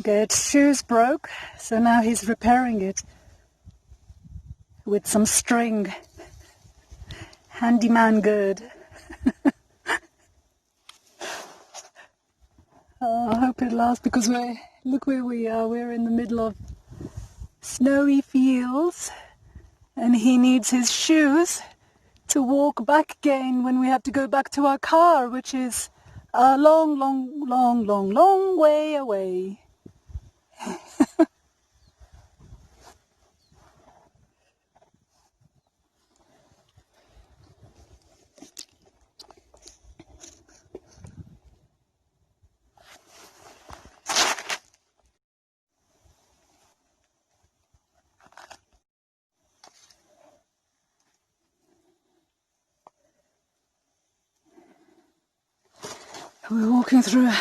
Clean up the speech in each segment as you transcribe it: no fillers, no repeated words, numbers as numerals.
Gerd's shoes broke, so now he's repairing it with some string. Handyman Gerd. I hope it lasts, because look where we are. We're in the middle of snowy fields, and he needs his shoes to walk back again when we have to go back to our car, which is a long, long, long, long, long way away. We're walking through a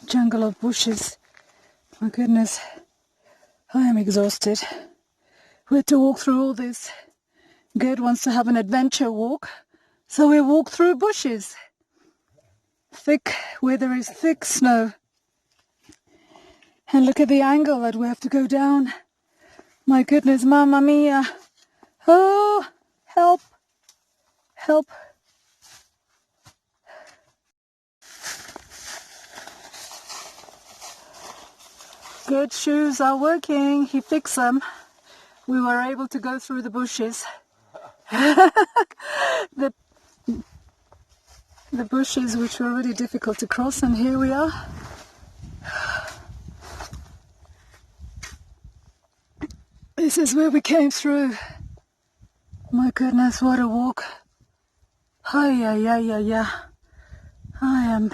jungle of bushes. My goodness, I am exhausted. We had to walk through all this. Gerd wants to have an adventure walk, so we walk through bushes. Where there is thick snow. And look at the angle that we have to go down. My goodness, mamma mia. Oh, help, help. Gerd's shoes are working. He fixed them. We were able to go through the bushes. the bushes which were really difficult to cross, and here we are. This is where we came through. My goodness, what a walk. Ay, ay, ay, ay, ay. I am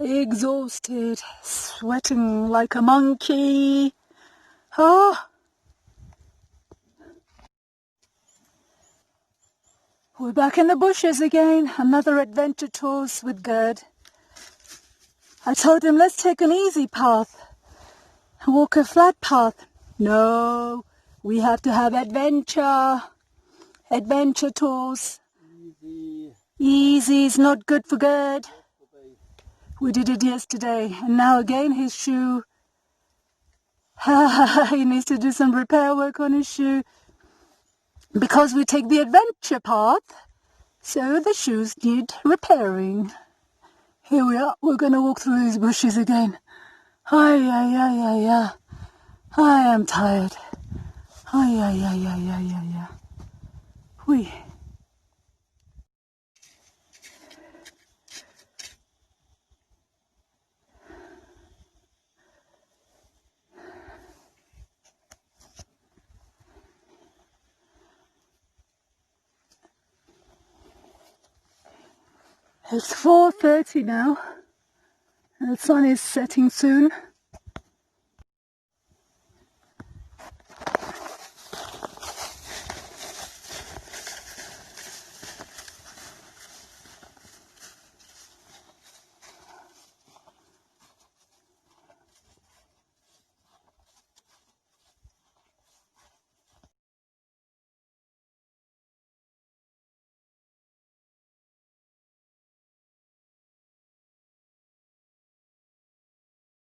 exhausted, sweating like a monkey. Oh. We're back in the bushes again. Another adventure tours with Gerd. I told him, let's take an easy path and walk a flat path. No, we have to have adventure tours. Easy is not good for Gerd. We did it yesterday, and now again his shoe. He needs to do some repair work on his shoe, because we take the adventure path, so the shoes need repairing. Here we are. We're going to walk through these bushes again. Ay, ay, ay, ay, ay. I am tired. Ay, ay, ay, ay, ay, ay, ay. Oui. It's 4:30 now, and the sun is setting soon.